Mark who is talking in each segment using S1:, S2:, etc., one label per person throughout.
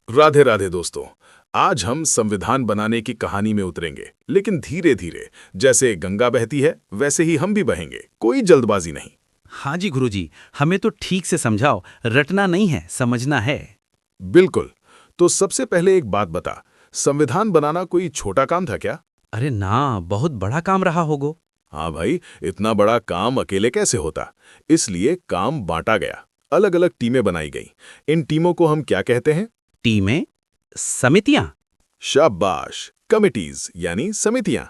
S1: राधे राधे दोस्तों। आज हम संविधान बनाने की कहानी में उतरेंगे, लेकिन धीरे धीरे। जैसे गंगा बहती है वैसे ही हम भी बहेंगे, कोई जल्दबाजी नहीं।
S2: हाँ जी गुरुजी, हमें तो ठीक से समझाओ, रटना नहीं है, समझना है।
S1: बिल्कुल। तो सबसे पहले एक बात बता, संविधान बनाना कोई छोटा काम था क्या?
S2: अरे ना, बहुत बड़ा काम रहा होगो।
S1: हाँ भाई, इतना बड़ा काम अकेले कैसे होता। इसलिए काम बांटा गया, अलग अलग टीमें बनाई गई। इन टीमों को हम क्या कहते हैं?
S2: टीमें, समितियां।
S1: शाबाश, कमिटीज यानी समितियां।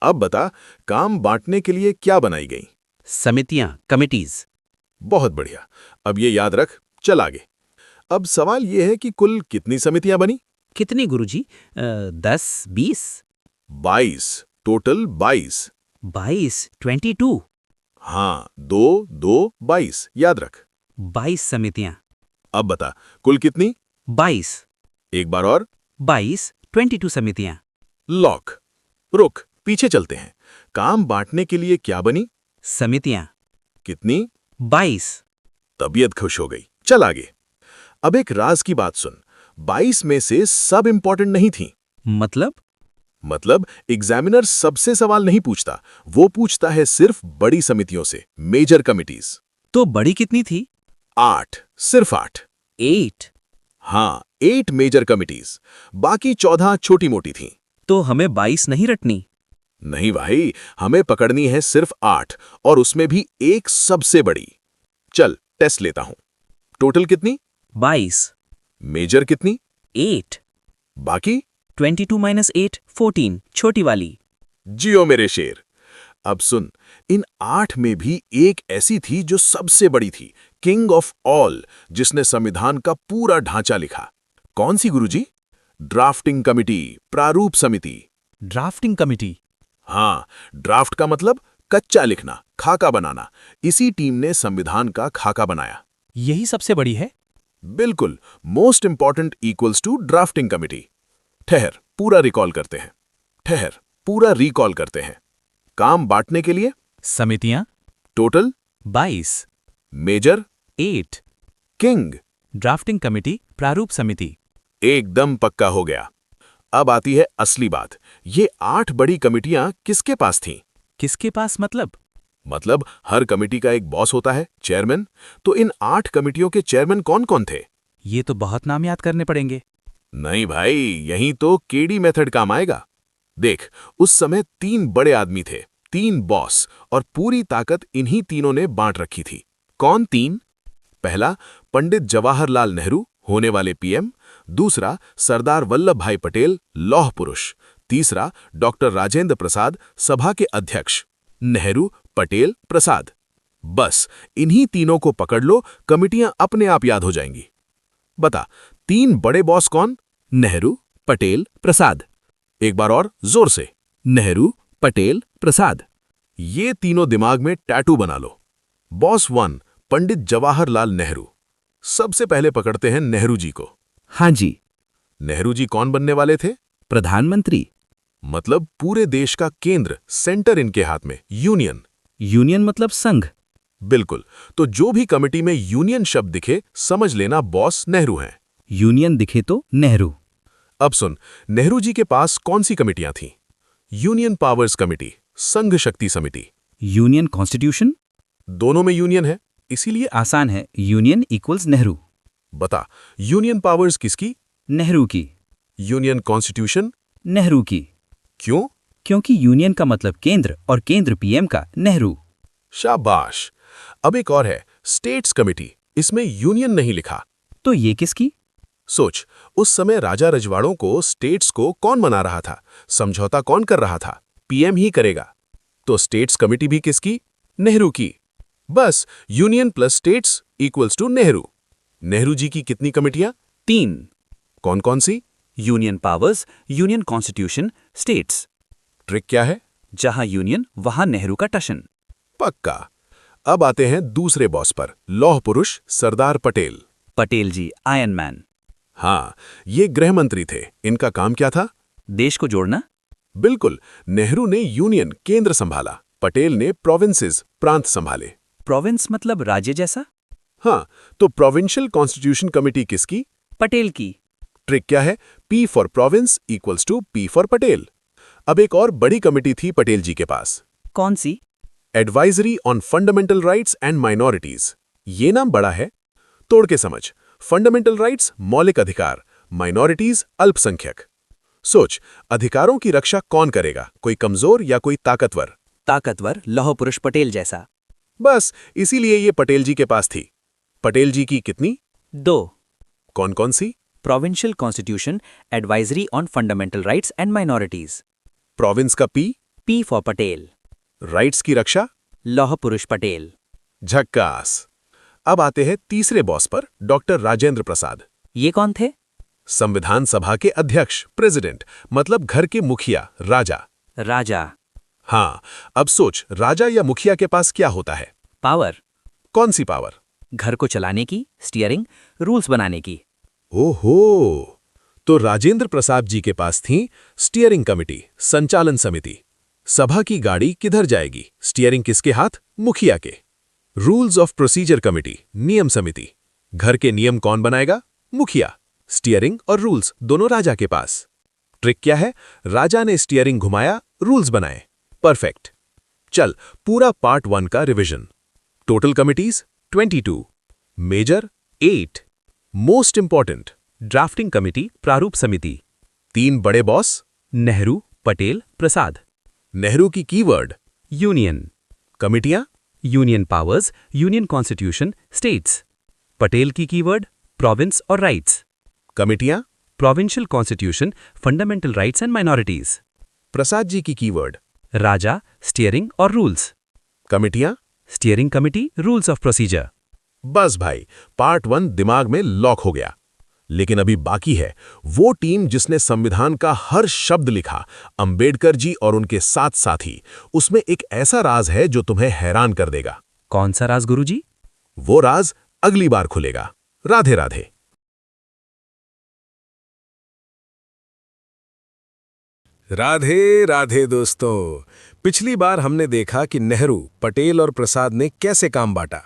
S1: अब बता, काम बांटने के लिए क्या बनाई गई?
S2: समितियां, कमिटीज।
S1: बहुत बढ़िया। अब ये याद रख, चल आगे। अब सवाल ये है कि कुल कितनी समितियां बनी?
S2: कितनी गुरुजी? 10, 20?
S1: 22, टोटल 22।
S2: 22, 22।
S1: हाँ, दो दो 22, याद रख।
S2: 22 समितियां।
S1: अब बता, कुल कितनी?
S2: 22।
S1: एक बार और।
S2: 22, 22 समितियां।
S1: लॉक। रुक, पीछे चलते हैं। काम बांटने के लिए क्या बनी?
S2: समितियां।
S1: कितनी?
S2: 22।
S1: तबीयत खुश हो गई, चल आगे। अब एक राज की बात सुन, 22 में से सब इंपॉर्टेंट नहीं थी। मतलब एग्जामिनर सबसे सवाल नहीं पूछता, वो पूछता है सिर्फ बड़ी समितियों से, मेजर कमिटीज।
S2: तो बड़ी कितनी थी?
S1: 8, सिर्फ 8।
S2: 8।
S1: हाँ, 8 मेजर कमिटीज, बाकी 14 छोटी मोटी थीं।
S2: तो हमें 22 नहीं रटनी।
S1: नहीं भाई, हमें पकड़नी है सिर्फ 8, और उसमें भी एक सबसे बड़ी। चल टेस्ट लेता हूं। टोटल कितनी?
S2: 22।
S1: मेजर कितनी?
S2: 8।
S1: बाकी?
S2: 22 - 8, 14, छोटी वाली।
S1: जियो मेरे शेर। अब सुन, इन 8 में भी एक ऐसी थी जो सबसे बड़ी थी, किंग ऑफ ऑल, जिसने संविधान का पूरा ढांचा लिखा। कौन सी गुरुजी? ड्राफ्टिंग कमिटी, प्रारूप समिति।
S2: Drafting committee.
S1: हाँ, ड्राफ्ट का मतलब कच्चा लिखना, खाका बनाना। इसी टीम ने संविधान का खाका बनाया।
S2: यही सबसे बड़ी है।
S1: बिल्कुल, most important equals to drafting committee. ठहर, पूरा रिकॉल करते हैं। ठहर, पूरा रिकॉल करते हैं। काम बांटने के लिए
S2: समितियां।
S1: Total
S2: 22।
S1: Major
S2: 8।
S1: King.
S2: Drafting committee, प्रारूप समिति।
S1: एकदम पक्का हो गया। अब आती है असली बात, ये 8 बड़ी कमिटियां किसके पास थीं?
S2: किसके पास
S1: मतलब हर कमिटी का एक बॉस होता है, चेयरमैन। तो इन 8 कमिटियों के चेयरमैन कौन कौन थे?
S2: ये तो बहुत नाम याद करने पड़ेंगे।
S1: नहीं भाई, यहीं तो केडी मेथड काम आएगा। देख, उस समय 3 बड़े आदमी थे, 3 बॉस, और पूरी ताकत इन्हीं तीनों ने बांट रखी थी। कौन 3? पहला, पंडित जवाहरलाल नेहरू, होने वाले पीएम। दूसरा, सरदार वल्लभ भाई पटेल, लौह पुरुष। तीसरा, डॉक्टर राजेंद्र प्रसाद, सभा के अध्यक्ष। नेहरू, पटेल, प्रसाद। बस इन्हीं तीनों को पकड़ लो, कमिटियां अपने आप याद हो जाएंगी। बता, 3 बड़े बॉस कौन? नेहरू, पटेल, प्रसाद। एक बार और जोर से, नेहरू, पटेल, प्रसाद। ये तीनों दिमाग में टैटू बना लो। बॉस 1, पंडित जवाहरलाल नेहरू। सबसे पहले पकड़ते हैं नेहरू जी को।
S2: हाँ जी।
S1: नेहरू जी कौन बनने वाले थे?
S2: प्रधानमंत्री।
S1: मतलब पूरे देश का केंद्र, सेंटर इनके हाथ में, यूनियन।
S2: यूनियन मतलब संघ।
S1: बिल्कुल। तो जो भी कमिटी में यूनियन शब्द दिखे, समझ लेना बॉस नेहरू हैं।
S2: यूनियन दिखे तो नेहरू।
S1: अब सुन, नेहरू जी के पास कौन सी कमिटियां थीं? यूनियन पावर्स कमिटी, संघ शक्ति समिति।
S2: Union constitution.
S1: दोनों में यूनियन है, इसीलिए
S2: आसान है, यूनियन इक्वल्स नेहरू।
S1: बता, यूनियन पावर्स किसकी?
S2: नेहरू की।
S1: Union constitution?
S2: नेहरू की।
S1: क्यों?
S2: क्योंकि यूनियन का मतलब केंद्र और केंद्र पीएम का नेहरू।
S1: शाबाश। अब एक और है, स्टेट्स कमिटी। इसमें यूनियन नहीं लिखा।
S2: तो ये किसकी?
S1: सोच, उस समय राजा रजवाड़ों को, स्टेट्स को कौन मना रहा था? समझौता कौन कर रहा था? पीएम ही करेगा। तो स्टेट्स कमिटी भी किसकी? नेहरू की। बस union plus states equals to Nehru. Nehru ji की कितनी कमिटियां?
S2: 3।
S1: कौन कौन सी?
S2: Union powers, union constitution, states.
S1: Trick क्या है?
S2: जहां यूनियन वहां नेहरू का टशन।
S1: पक्का। अब आते हैं दूसरे बॉस पर, लौह पुरुष सरदार पटेल।
S2: पटेल जी, आयरन मैन।
S1: हाँ, ये गृह मंत्री थे। इनका काम क्या था?
S2: देश को जोड़ना।
S1: बिल्कुल। नेहरू ने यूनियन, केंद्र संभाला, पटेल ने प्रोविंसेस, प्रांत संभाले।
S2: प्रोविंस मतलब राज्य जैसा।
S1: हाँ, तो प्रोविंशियल कॉन्स्टिट्यूशन कमिटी किसकी?
S2: पटेल की।
S1: ट्रिक क्या है? P for province equals to P for Patel. अब एक और बड़ी कमिटी थी पटेल जी के पास,
S3: कौन सी?
S1: Advisory on fundamental rights and minorities. ये नाम बड़ा है, तोड़ के समझ। फंडामेंटल राइट्स मौलिक अधिकार, माइनॉरिटीज अल्पसंख्यक। सोच, अधिकारों की रक्षा कौन करेगा? कोई कमजोर या कोई ताकतवर?
S3: ताकतवर, लौह पुरुष पटेल जैसा।
S1: बस इसीलिए ये पटेल जी के पास थी। पटेल जी की कितनी?
S3: 2।
S1: कौन कौन सी?
S3: Provincial constitution, advisory on fundamental rights and minorities.
S1: Province का P,
S3: P for Patel,
S1: rights की रक्षा।
S3: लौह पुरुष पटेल।
S1: झक्कास। अब आते हैं तीसरे बॉस पर, डॉक्टर राजेंद्र प्रसाद।
S3: ये कौन थे?
S1: संविधान सभा के अध्यक्ष, प्रेसिडेंट, मतलब घर के मुखिया, राजा।
S3: राजा।
S1: हाँ, अब सोच, राजा या मुखिया के पास क्या होता है?
S3: पावर,
S1: कौन सी पावर?
S3: घर को चलाने की, स्टीयरिंग, रूल्स बनाने की।
S1: ओहो, तो राजेंद्र प्रसाद जी के पास थी स्टीयरिंग कमेटी, संचालन समिति। सभा की गाड़ी किधर जाएगी? स्टीयरिंग किसके हाथ? मुखिया के। रूल्स ऑफ प्रोसीजर कमेटी, नियम समिति। घर के नियम कौन बनाएगा? मुखिया। स्टीयरिंग और रूल्स दोनों राजा के पास। ट्रिक क्या है? राजा ने स्टीयरिंग घुमाया, रूल्स बनाए। परफेक्ट। चल, पूरा पार्ट 1 का रिवीजन। Total committees 22, major 8, most important
S2: drafting committee, प्रारूप समिति।
S1: 3 बड़े बॉस।
S2: नेहरू, पटेल, प्रसाद।
S1: नेहरू की कीवर्ड।
S2: यूनियन।
S1: कमिटियां।
S2: Union powers, union constitution, states. Patel की कीवर्ड, प्रोविंस और राइट्स।
S1: कमिटियां।
S2: Provincial constitution, fundamental rights and minorities.
S1: Prasad ji की कीवर्ड।
S2: राजा, स्टीयरिंग और रूल्स।
S1: कमिटियां।
S2: Steering committee, rules of procedure.
S1: बस भाई, पार्ट 1 दिमाग में लॉक हो गया। लेकिन अभी बाकी है वो टीम जिसने संविधान का हर शब्द लिखा, अंबेडकर जी और उनके साथ साथी। उसमें एक ऐसा राज है जो तुम्हें हैरान कर देगा।
S2: कौन सा राज गुरुजी?
S1: वो राज अगली बार खुलेगा। राधे राधे।
S4: राधे राधे दोस्तों, पिछली बार हमने देखा कि नेहरू, पटेल और प्रसाद ने कैसे काम बांटा।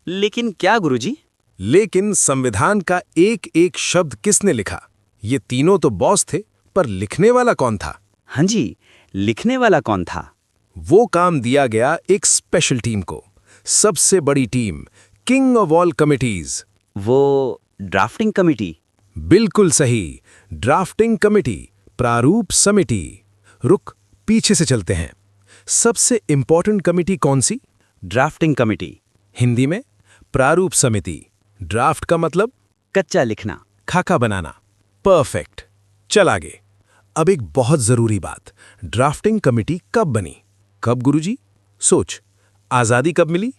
S3: लेकिन क्या गुरुजी?
S4: लेकिन संविधान का एक एक शब्द किसने लिखा? ये तीनों तो बॉस थे, पर लिखने वाला कौन था?
S3: हाँ जी, लिखने वाला कौन था?
S4: वो काम दिया गया एक स्पेशल टीम को, सबसे बड़ी team, king of all committees.
S3: वो ड्राफ्टिंग कमेटी।
S4: बिल्कुल सही, ड्राफ्टिंग कमेटी, प्रारूप समिति। रुक, पीछे से चलते हैं। सबसे इंपॉर्टेंट कमिटी कौन सी?
S3: Drafting committee.
S4: हिंदी में प्रारूप समिति। ड्राफ्ट का मतलब
S3: कच्चा लिखना।
S4: खाका बनाना। परफेक्ट। चल आगे। अब एक बहुत जरूरी बात, ड्राफ्टिंग कमेटी कब बनी? कब गुरुजी? सोच, आजादी कब मिली?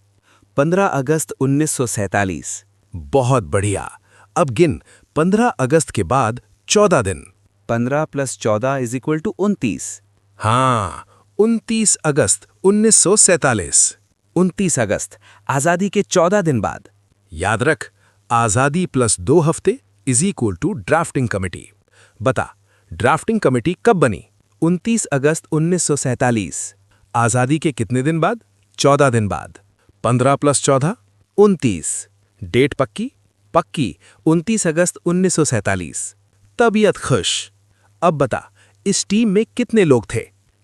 S3: 15 अगस्त 1947।
S4: बहुत बढ़िया। अब गिन, 15 अगस्त के बाद 14 दिन।
S3: 15 + 14 = 29।
S4: हाँ, 29 अगस्त 1947।
S3: 29 अगस्त, आज़ादी के 14 दिन बाद।
S4: याद रख, आजादी + 2 हफ्ते = ड्राफ्टिंग कमेटी। बता, ड्राफ्टिंग कमेटी कब बनी?
S3: 29 अगस्त 1947।
S4: आजादी के कितने दिन बाद? 14 दिन बाद। 15 + 14
S3: 29।
S4: डेट पक्की?
S3: पक्की, 29 अगस्त 1947।
S4: तबीयत खुश। अब बता, इस टीम में कितने लोग थे?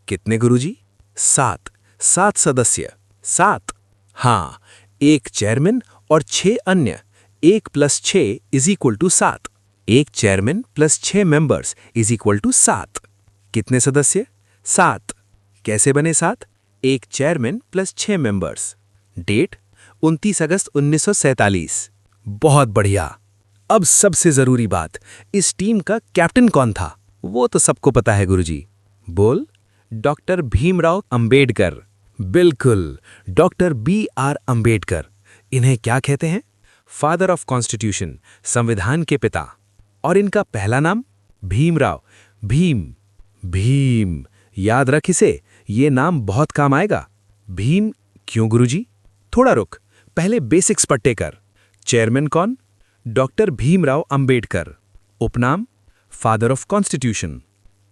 S4: कितने गुरुजी? 7 सदस्य। 7? हाँ, 1 चेयरमैन और 6 अन्य। 1 + 6 = 7। 1 चेयरमैन + 6 मेंबर्स = 7। कितने सदस्य? 7। कैसे बने 7? 1 चेयरमैन + 6 मेंबर्स। डेट 29 अगस्त 1947। बहुत बढ़िया। अब सबसे जरूरी बात, इस टीम का कैप्टन कौन था?
S3: वो तो सबको पता है गुरुजी।
S4: बोल।
S3: डॉक्टर भीमराव अंबेडकर।
S4: बिल्कुल, डॉक्टर BR अंबेडकर। इन्हें क्या कहते हैं? फादर ऑफ कॉन्स्टिट्यूशन, संविधान के पिता। और इनका पहला नाम? भीमराव। भीम। याद रख इसे, ये नाम बहुत काम आएगा। भीम क्यों गुरुजी? थोड़ा रुक, पहले बेसिक्स पट्टे कर। चेयरमैन कौन? डॉक्टर भीमराव अंबेडकर। उपनाम? Father of constitution.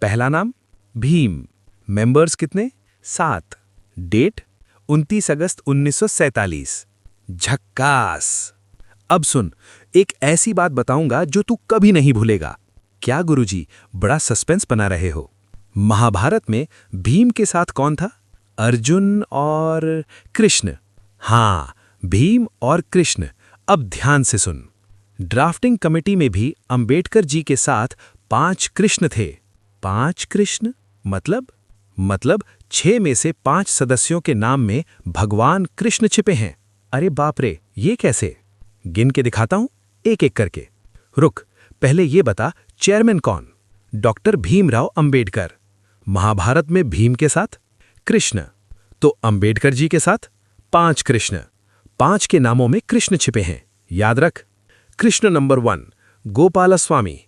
S4: पहला नाम? भीम। मेंबर्स कितने? 7। डेट 29 अगस्त 1947। झक्कास। अब सुन, एक ऐसी बात बताऊंगा जो तू कभी नहीं भूलेगा। क्या गुरुजी, बड़ा सस्पेंस बना रहे हो। महाभारत में भीम के साथ कौन था? अर्जुन और कृष्ण। हाँ, भीम और कृष्ण। अब ध्यान से सुन। ड्राफ्टिंग कमेटी में भी अंबेडकर जी के साथ 5 कृष्ण थे। 5 कृष्ण मतलब 6 में से 5 सदस्यों के नाम में भगवान कृष्ण छिपे हैं। अरे बाप रे, ये कैसे? गिन के दिखाता हूं, एक एक करके। रुक, पहले ये बता, चेयरमैन कौन? डॉक्टर भीमराव अंबेडकर। महाभारत में भीम के साथ कृष्ण, तो अंबेडकर जी के साथ 5 कृष्ण। 5 के नामों में कृष्ण छिपे हैं, याद रख। कृष्ण नंबर 1, गोपालस्वामी।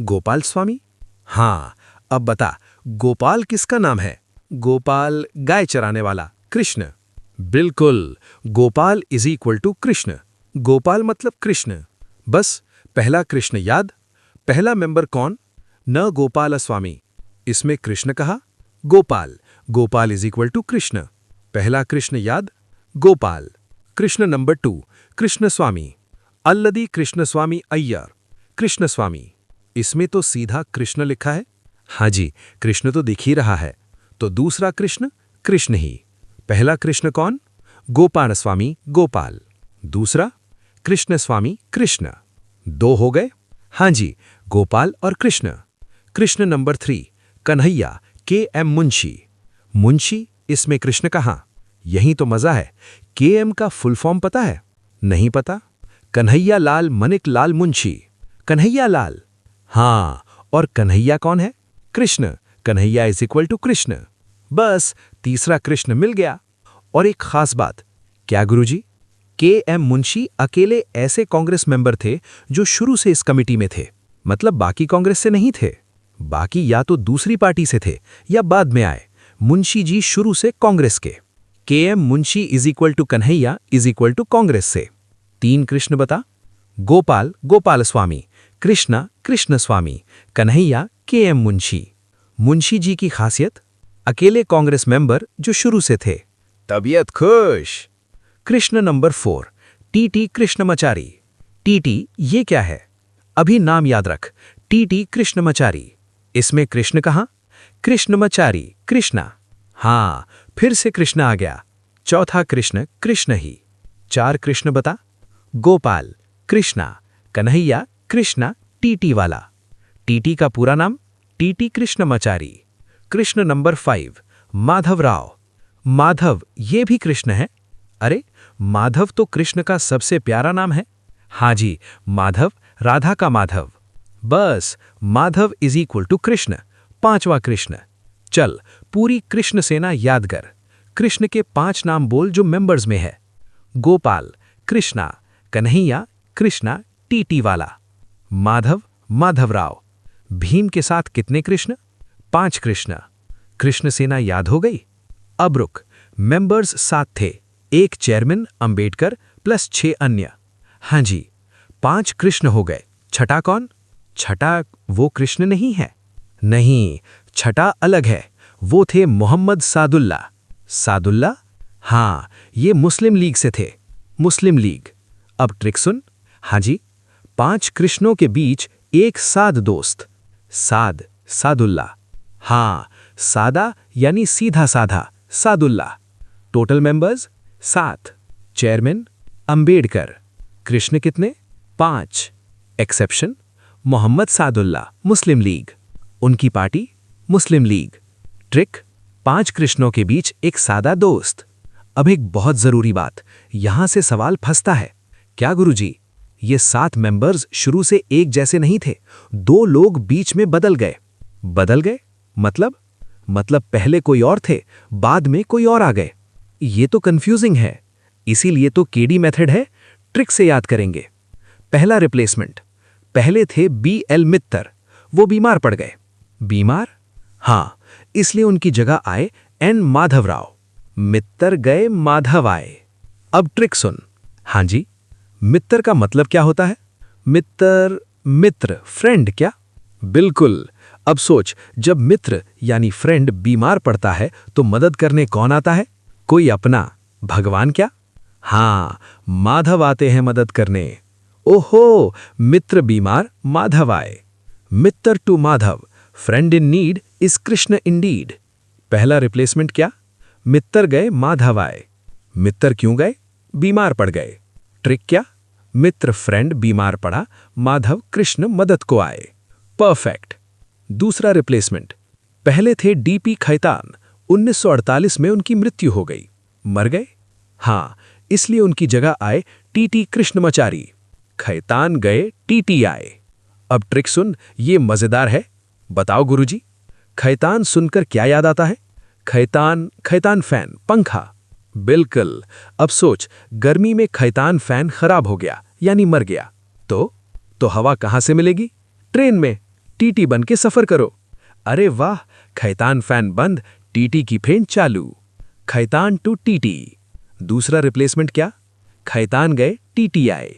S4: गोपाल स्वामी? हाँ, अब बता, गोपाल किसका नाम है? गोपाल गाय चराने वाला कृष्ण। बिल्कुल, Gopal is equal to Krishna. Gopal मतलब कृष्ण। बस, पहला कृष्ण याद। पहला मेंबर कौन? न गोपाल स्वामी। इसमें कृष्ण कहा, Gopal. Gopal is equal to Krishna. पहला कृष्ण याद, गोपाल। कृष्ण नंबर 2, कृष्ण स्वामी। अल्लदी कृष्ण स्वामी अय्यर। कृष्ण स्वामी, इसमें तो सीधा कृष्ण लिखा है। हाँ जी, कृष्ण तो दिख ही रहा है। तो दूसरा कृष्ण, कृष्ण ही। पहला कृष्ण कौन? गोपाल स्वामी गोपाल। दूसरा कृष्ण स्वामी कृष्ण। 2 हो गए। हाँ जी, गोपाल और कृष्ण। Krishna number 3, Kanhaiya K M. मुंशी। मुंशी, इसमें कृष्ण कहाँ? यही तो मजा है। के.एम. का फुल फॉर्म पता है? नहीं पता? कन्हैया लाल मनिक लाल मुंशी। कन्हैया लाल। हाँ, और कन्हैया कौन है? Krishna. Kanhaiya is equal to Krishna. बस, तीसरा कृष्ण मिल गया। और एक खास बात। क्या गुरुजी? के.एम. मुंशी अकेले ऐसे कांग्रेस मेंबर थे जो शुरू से इस कमिटी में थे, मतलब बाकी कांग्रेस से नहीं थे। बाकी या तो दूसरी पार्टी से थे या बाद में आए। मुंशी जी शुरू से कांग्रेस के। K M. Munshi is equal to Kanhaiya is equal to Congress से। 3 कृष्ण बता। गोपाल गोपाल स्वामी, कृष्णा कृष्ण स्वामी, कन्हैया के.एम. मुंशी। मुंशी जी की खासियत? अकेले कांग्रेस मेंबर जो शुरू से थे। तबीयत खुश। Krishna number 4, TT. Krishnamachari. TT. ये क्या है? अभी नाम याद रख, टी.टी. कृष्णमाचारी। इसमें कृष्ण कहाँ? कृष्णमाचारी कृष्णा। हाँ, फिर से कृष्ण आ गया। चौथा कृष्ण कृष्ण ही। 4 कृष्ण बता। गोपाल, कृष्णा, कन्हैया, कृष्णा, टी.टी. वाला। टी.टी. का पूरा नाम? टी.टी. कृष्णमाचारी। कृष्ण नंबर 5, माधवराव। माधव, ये भी कृष्ण है? अरे, माधव तो कृष्ण का सबसे प्यारा नाम है। हाँ जी, माधव, राधा का माधव। बस, Madhav is equal to Krishna, 5वां कृष्ण। चल, पूरी कृष्ण सेना याद कर। कृष्ण के 5 नाम बोल जो मेंबर्स में है। गोपाल, कृष्णा, कन्हैया, कृष्णा, टी.टी. वाला। माधव, माधवराव। भीम के साथ कितने कृष्ण? 5 कृष्ण। कृष्ण सेना याद हो गई। अब रुक, मेंबर्स 7 थे। 1 चेयरमैन अंबेडकर प्लस 6 अन्य। हाँ जी, 5 कृष्ण हो गए। छठा कौन? छठा वो कृष्ण नहीं है। नहीं, छठा अलग है। वो थे मोहम्मद सादुल्ला। सादुल्ला? हाँ, ये मुस्लिम लीग से थे। मुस्लिम लीग। अब ट्रिक सुन। हाँ जी, 5 कृष्णों के बीच एक साद दोस्त। साद, सादुल्ला। हाँ, सादा यानी सीधा साधा, Saadulla. Total members 7। Chairman Ambedkar. Krishna कितने? 5। एक्सेप्शन मोहम्मद सादुल्ला, मुस्लिम लीग। उनकी पार्टी मुस्लिम लीग। ट्रिक, 5 कृष्णों के बीच एक सादा दोस्त। अब एक बहुत जरूरी बात, यहां से सवाल फंसता है। क्या गुरुजी, ये 7 मेंबर्स शुरू से एक जैसे नहीं थे। 2 लोग बीच में बदल गए। बदल गए मतलब पहले कोई और थे, बाद में कोई और आ गए। ये तो कंफ्यूजिंग है। इसीलिए तो केडी मेथड है, ट्रिक से याद करेंगे। पहला रिप्लेसमेंट, पहले थे बी.एल. मित्तर, वो बीमार पड़ गए। बीमार? हाँ, इसलिए उनकी जगह आए एन. माधवराव। मित्तर गए, माधव आए। अब ट्रिक सुन। हाँ जी, मित्तर का मतलब क्या होता है? मित्तर, मित्र, फ्रेंड क्या? बिल्कुल। अब सोच, जब मित्र यानी फ्रेंड बीमार पड़ता है तो मदद करने कौन आता है? कोई अपना, भगवान क्या? हाँ, माधव आते हैं मदद करने। ओहो, मित्र बीमार माधव आए। Mitra to Madhav, friend in need is Krishna indeed. पहला रिप्लेसमेंट क्या? मित्र गए माधव आए। मित्र क्यों गए? बीमार पड़ गए। ट्रिक क्या? मित्र फ्रेंड बीमार पड़ा, माधव कृष्ण मदद को आए। परफेक्ट। दूसरा रिप्लेसमेंट, पहले थे डीपी खैतान, 1948 में उनकी मृत्यु हो गई। मर गए? हाँ, इसलिए उनकी जगह आए टीटी कृष्णमाचारी। खैतान गए, टीटी आए। अब ट्रिक सुन, ये मजेदार है। बताओ गुरुजी, खैतान सुनकर क्या याद आता है? खैतान, खैतान फैन, पंखा। बिल्कुल। अब सोच, गर्मी में खैतान फैन खराब हो गया यानी मर गया, तो हवा कहां से मिलेगी? ट्रेन में। टीटी बन के सफर करो। अरे वाह, खैतान फैन बंद, टीटी की फेन चालू। Khaitan to TT. दूसरा रिप्लेसमेंट क्या? खैतान गए, टीटी आए।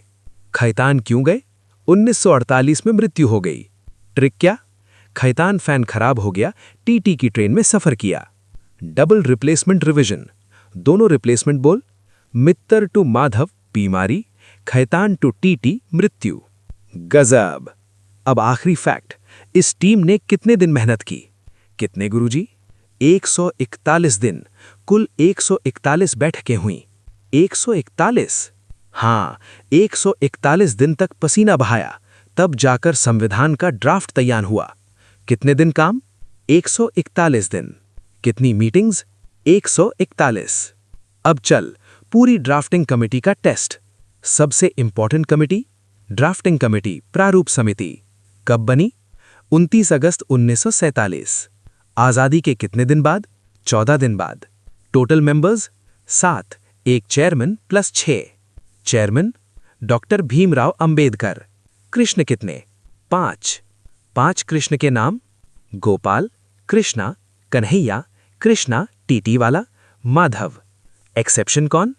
S4: खैतान क्यों गए? 1948 में मृत्यु हो गई। ट्रिक क्या? खैतान फैन खराब हो गया, टीटी की ट्रेन में सफर किया। Double replacement revision. दोनों रिप्लेसमेंट बोल। मित्र टू माधव बीमारी, खैतान टू टीटी मृत्यु। गजब। अब आखिरी फैक्ट, इस टीम ने कितने दिन मेहनत की? कितने गुरुजी? 141 दिन। कुल 141 बैठकें हुई। 141? हाँ, 141 दिन तक पसीना बहाया, तब जाकर संविधान का ड्राफ्ट तैयार हुआ। कितने दिन काम? 141 दिन। कितनी मीटिंग्स? 141। अब चल, पूरी ड्राफ्टिंग कमेटी का टेस्ट। सबसे इंपॉर्टेंट कमेटी, ड्राफ्टिंग कमेटी प्रारूप समिति। कब बनी? 29 अगस्त 1947। आजादी के कितने दिन बाद? 14 दिन बाद। टोटल मेंबर्स 7, एक chairman plus 6। Chairman doctor Bhimrao Ambedkar. Krishna कितने? 5। 5 कृष्ण के नाम? गोपाल, कृष्णा, कन्हैया, कृष्णा टीटी वाला, माधव। एक्सेप्शन कौन?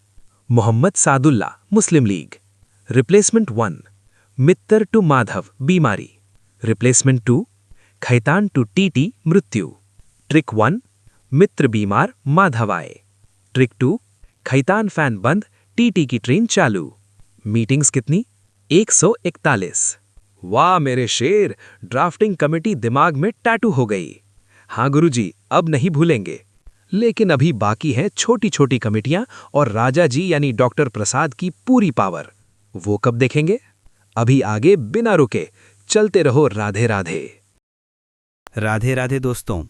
S4: मोहम्मद सादुल्ला, मुस्लिम League. Replacement 1, Mitra to Madhav बीमारी। रिप्लेसमेंट 2, खैतान टू टीटी मृत्यु। ट्रिक 1, मित्र बीमार माधव आए। ट्रिक 2, खैतान फैन बंद, टीटी की ट्रेन चालू। मीटिंग्स कितनी? 141। वाह मेरे शेर, ड्राफ्टिंग कमेटी दिमाग में टैटू हो गई। हाँ गुरुजी, अब नहीं भूलेंगे। लेकिन अभी बाकी हैं छोटी छोटी कमेटियां और राजा जी यानी डॉक्टर प्रसाद की पूरी पावर। वो कब देखेंगे? अभी आगे बिना रुके चलते रहो। राधे राधे।
S3: राधे राधे दोस्तों,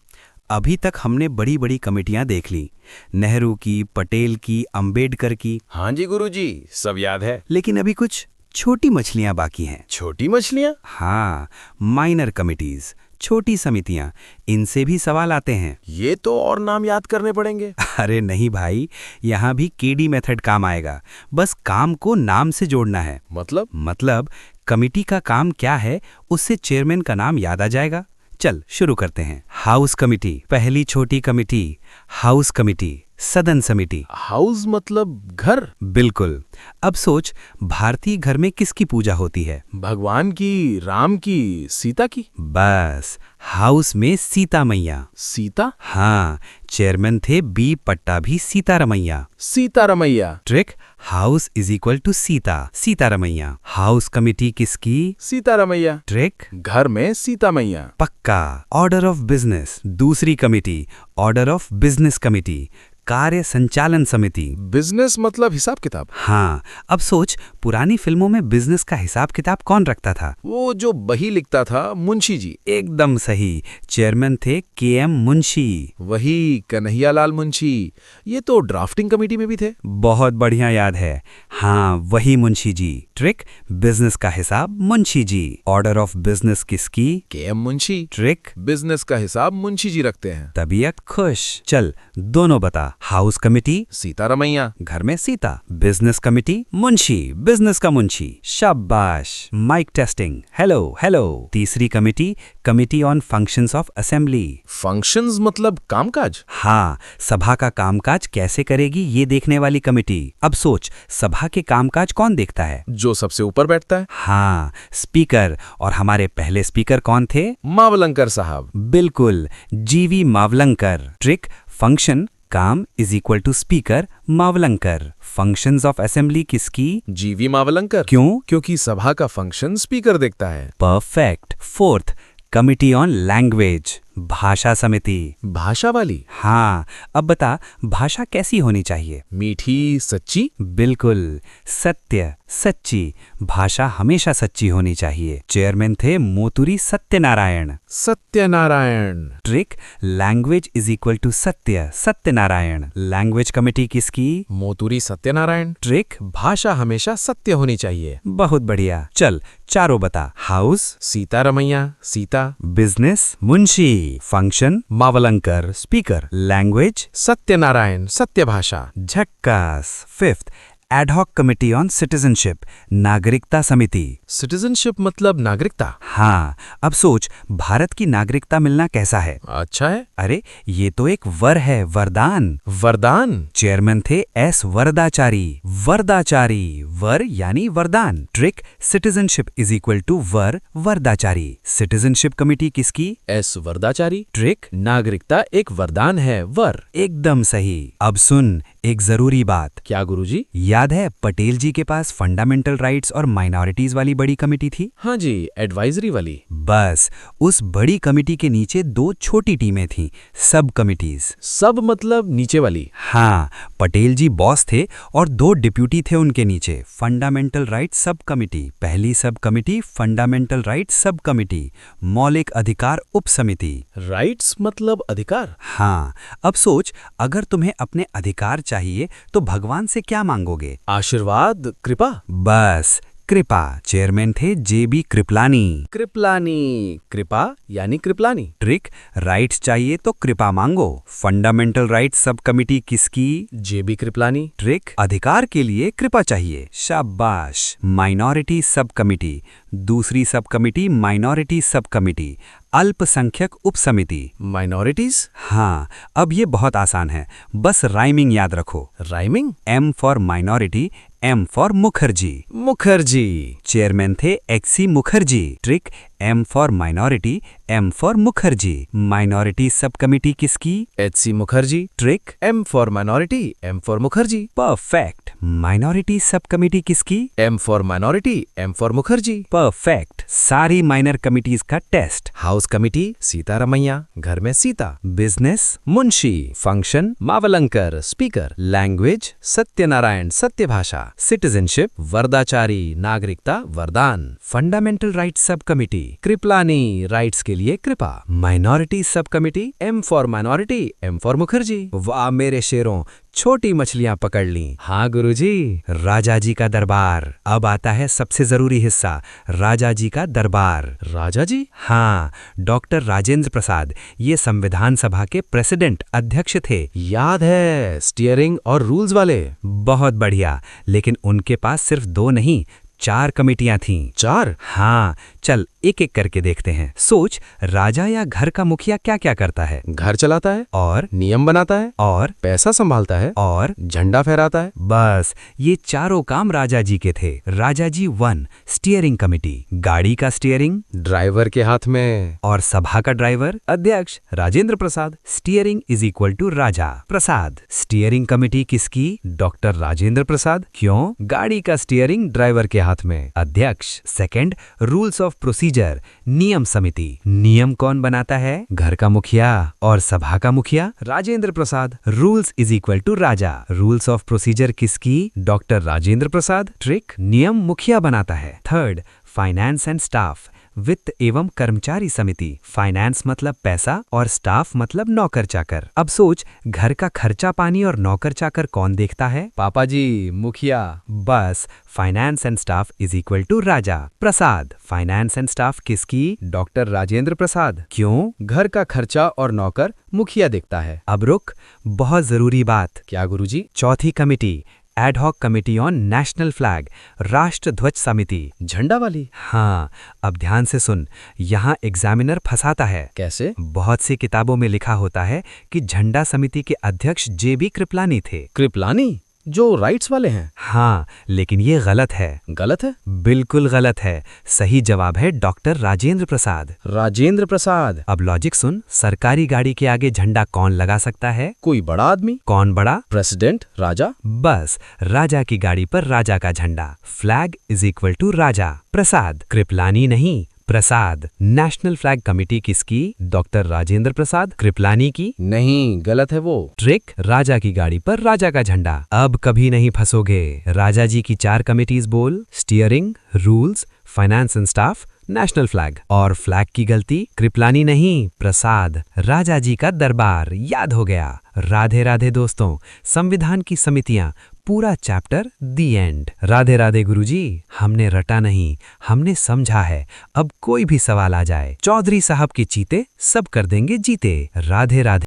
S3: अभी तक हमने बड़ी बड़ी कमेटियां देख ली। नेहरू की, पटेल की, अंबेडकर की।
S5: हाँ जी गुरुजी, सब याद है।
S3: लेकिन अभी कुछ छोटी मछलियां बाकी हैं।
S5: छोटी मछलियाँ?
S3: हाँ, माइनर कमिटीज, छोटी समितियां, इनसे भी सवाल आते हैं।
S5: ये तो और नाम याद करने पड़ेंगे।
S3: अरे नहीं भाई, यहाँ भी केडी मेथड काम आएगा। बस काम को नाम से जोड़ना है। मतलब कमिटी का काम क्या है, उससे चेयरमैन का नाम याद आ जाएगा। चल शुरू करते हैं। हाउस कमिटी, पहली छोटी कमिटी। हाउस कमिटी, सदन समिति।
S5: हाउस मतलब घर?
S3: बिल्कुल। अब सोच, भारतीय घर में किसकी पूजा होती है?
S5: भगवान की, राम की, सीता की?
S3: बस, हाउस में सीता मैया।
S5: सीता?
S3: हाँ, चेयरमैन थे B Pattabhi Sitaramayya.
S5: Sitaramayya.
S3: Trick, house is equal to Sita, Sitaramayya. House committee किसकी?
S5: सीतारमैया।
S3: ट्रिक,
S5: घर में सीता मैया।
S3: पक्का। ऑर्डर ऑफ बिजनेस, दूसरी committee, order of business committee, कार्य संचालन समिति।
S5: बिजनेस मतलब हिसाब किताब?
S3: हाँ, अब सोच, पुरानी फिल्मों में बिजनेस का हिसाब किताब कौन रखता था?
S5: वो जो बही लिखता था, मुंशी जी।
S3: एकदम सही, चेयरमैन थे के.एम. मुंशी।
S5: वही कन्हैयालाल मुंशी। ये तो ड्राफ्टिंग कमेटी में भी थे।
S3: बहुत बढ़िया याद है। हाँ, वही मुंशी जी। ट्रिक, बिजनेस का हिसाब Munshi ji. Order of business किसकी?
S5: के.एम. मुंशी।
S3: ट्रिक,
S5: बिजनेस का हिसाब मुंशी जी रखते हैं।
S3: तबीयत खुश। चल दोनों बता। House committee,
S5: Sitaramayya.
S3: घर में Sita. Business committee, Munshi, business का मुंशी। शाबाश। Mic testing, hello hello. तीसरी committee, committee on functions of assembly.
S5: Functions मतलब कामकाज?
S3: हाँ, सभा का कामकाज कैसे करेगी ये देखने वाली कमिटी। अब सोच, सभा के कामकाज कौन देखता है?
S5: जो सबसे ऊपर बैठता है।
S3: हाँ, स्पीकर। और हमारे पहले स्पीकर कौन थे?
S5: मावलंकर साहब।
S3: बिल्कुल, जीवी मावलंकर। ट्रिक, फंक्शन काम is equal to speaker Mavalankar. Functions of assembly किसकी?
S5: जीवी मावलंकर।
S3: क्यों?
S5: क्योंकि सभा का फंक्शन स्पीकर देखता है।
S3: Perfect. Fourth, committee on language, भाषा समिति।
S5: भाषा वाली।
S3: हाँ, अब बता भाषा कैसी होनी चाहिए?
S5: मीठी, सच्ची।
S3: बिल्कुल, सत्य, सच्ची। भाषा हमेशा सच्ची होनी चाहिए। चेयरमैन थे Moturi Satyanarayana.
S5: Satyanarayana.
S3: Trick, language is equal to Satya, Satyanarayana. Language committee किसकी?
S5: मोतुरी सत्यनारायण।
S3: ट्रिक,
S5: भाषा हमेशा सत्य होनी चाहिए।
S3: बहुत बढ़िया। चल चारों बता। House,
S5: Sitaramayya, Sita.
S3: Business, Munshi. Function, Mavalankar, speaker. Language,
S5: Satyanarayana, Satya भाषा।
S3: झक्कास। Fifth, ad hoc committee on citizenship, नागरिकता समिति।
S5: सिटीजनशिप मतलब नागरिकता।
S3: हाँ, अब सोच भारत की नागरिकता मिलना कैसा है?
S5: अच्छा है।
S3: अरे ये तो एक वर है, वरदान।
S5: वरदान।
S3: चेयरमैन थे एस वरदाचारी। वरदाचारी, वर यानी वरदान। Trick, citizenship is equal to वर, वरदाचारी। सिटीजनशिप कमिटी किसकी?
S5: एस वरदाचारी।
S3: ट्रिक,
S5: नागरिकता एक वरदान है, वर।
S3: एकदम सही। अब सुन एक जरूरी बात।
S5: क्या गुरुजी?
S3: याद है पटेल जी के पास फंडामेंटल राइट्स और माइनॉरिटीज वाली बड़ी कमेटी थी?
S5: हाँ जी, एडवाइजरी वाली।
S3: बस उस बड़ी कमेटी के नीचे दो छोटी टीमें थीं, सब कमिटीज।
S5: सब मतलब नीचे वाली।
S3: हाँ, पटेल जी बॉस थे और दो डिप्यूटी थे उनके नीचे। फंडामेंटल राइट्स सब कमिटी, पहली सब committee fundamental rights sub committee, मौलिक अधिकार उप समिति।
S5: राइट्स मतलब अधिकार।
S3: हाँ, अब सोच अगर तुम्हें अपने अधिकार चाहिए तो भगवान से क्या मांगोगे?
S5: आशीर्वाद, कृपा।
S3: बस कृपा। चेयरमैन थे जेबी कृपलानी।
S5: कृपलानी, कृपा यानी कृपलानी।
S3: ट्रिक, राइट्स चाहिए तो कृपा मांगो। फंडामेंटल राइट्स सब कमिटी किसकी?
S5: जेबी कृपलानी।
S3: ट्रिक, अधिकार के लिए कृपा चाहिए। शाबाश। माइनॉरिटी सब कमिटी, दूसरी सब कमिटी माइनॉरिटी सब कमिटी, अल्पसंख्यक उप समिति।
S5: माइनॉरिटीज।
S3: हाँ, अब ये बहुत आसान है, बस राइमिंग याद रखो।
S5: Rhyming.
S3: M for minority, M for Mukherjee.
S5: Mukherjee.
S3: Chairman थे एक्सी Mukherjee. Trick, M for minority, M for Mukherjee. Minority sub committee किसकी?
S5: H C. Mukherjee.
S3: Trick,
S5: M for minority, M for Mukherjee.
S3: Perfect. Minority sub committee किसकी?
S5: M for minority, M for Mukherjee.
S3: Perfect. सारी minor committees का test.
S5: House committee, Sitaramayya, घर में Sita.
S3: Business,
S5: Munshi. Function, Mavalankar, speaker. Language, Satyanarayana, Satya भाषा। Citizenship, Varadachari, नागरिकता, वरदान।
S3: Fundamental rights sub committee,
S5: Kripalani, rights के लिए कृपा।
S3: Minority sub committee,
S5: M for minority, M for Mukherjee.
S3: वाह मेरे शेरों, छोटी मछलियां पकड़ ली।
S5: हाँ गुरुजी।
S3: राजा जी का दरबार। अब आता है सबसे जरूरी हिस्सा, राजा जी का दरबार।
S5: राजा जी?
S3: हाँ, डॉक्टर राजेंद्र प्रसाद, ये संविधान सभा के प्रेसिडेंट अध्यक्ष थे।
S5: याद है, स्टीयरिंग और रूल्स वाले।
S3: बहुत बढ़िया, लेकिन उनके पास सिर्फ दो नहीं 4 कमिटियां थीं।
S5: 4?
S3: हाँ, चल एक एक करके देखते हैं। सोच, राजा या घर का मुखिया क्या क्या करता है?
S5: घर चलाता है,
S3: और
S5: नियम बनाता है,
S3: और
S5: पैसा संभालता है,
S3: और
S5: झंडा फहराता है।
S3: बस ये चारों काम राजा जी के थे। राजा जी 1, स्टीयरिंग कमिटी, गाड़ी का स्टीयरिंग
S5: ड्राइवर के हाथ में।
S3: और सभा का ड्राइवर अध्यक्ष Rajendra Prasad. Steering is equal to Raja Prasad. Steering committee किसकी? डॉक्टर राजेंद्र प्रसाद। क्यों? गाड़ी का स्टीयरिंग ड्राइवर के हाथ में, अध्यक्ष। सेकंड, रूल्स ऑफ प्रोसीजर, नियम समिति। नियम कौन बनाता है? घर का मुखिया। और सभा का मुखिया? Rajendra Prasad. Rules is equal to raja. Rules of procedure किसकी? डॉक्टर राजेंद्र प्रसाद। ट्रिक, नियम मुखिया बनाता है। थर्ड, फाइनेंस एंड स्टाफ, वित्त एवं कर्मचारी समिति। फाइनेंस मतलब पैसा और स्टाफ मतलब नौकर चाकर। अब सोच, घर का खर्चा पानी और नौकर चाकर कौन देखता है?
S5: पापा जी, मुखिया।
S3: बस finance and staff is equal to Raja Prasad. Finance and staff किसकी? डॉक्टर राजेंद्र प्रसाद। क्यों?
S5: घर का खर्चा और नौकर मुखिया देखता है।
S3: अब रुक, बहुत जरूरी बात।
S5: क्या गुरुजी?
S3: चौथी committee, ad hoc committee on national flag, राष्ट्र ध्वज समिति।
S5: झंडा वाली।
S3: हाँ, अब ध्यान से सुन, यहाँ एग्जामिनर फंसाता है।
S5: कैसे?
S3: बहुत सी किताबों में लिखा होता है कि झंडा समिति के अध्यक्ष जेबी कृपलानी थे।
S5: कृपलानी? जो राइट्स वाले हैं।
S3: हाँ, लेकिन ये गलत है।
S5: गलत है?
S3: बिल्कुल गलत है। सही जवाब है डॉक्टर राजेंद्र प्रसाद।
S5: राजेंद्र प्रसाद।
S3: अब लॉजिक सुन, सरकारी गाड़ी के आगे झंडा कौन लगा सकता है?
S5: कोई बड़ा आदमी?
S3: कौन बड़ा?
S5: प्रेसिडेंट, राजा।
S3: बस, राजा की गाड़ी पर राजा का झंडा। फ्लैग इज इक्वल टू राजा। प्रसाद, कृपलानी नहीं, प्रसाद। नेशनल फ्लैग कमेटी किसकी? डॉक्टर राजेंद्र प्रसाद। कृपलानी की?
S5: नहीं, गलत है वो।
S3: ट्रिक, राजा की गाड़ी पर राजा का झंडा। अब कभी नहीं फंसोगे। राजा जी की 4 कमिटीज बोल, steering, rules, finance and staff, national flag. और फ्लैग की गलती कृपलानी नहीं, प्रसाद। राजा जी का दरबार याद हो गया। राधे राधे दोस्तों, संविधान की समितियां, पूरा chapter the end. Radhe Radhe गुरुजी, हमने रटा नहीं, हमने समझा है। अब कोई भी सवाल आ जाए, चौधरी साहब के चीते सब कर देंगे जीते। राधे राधे।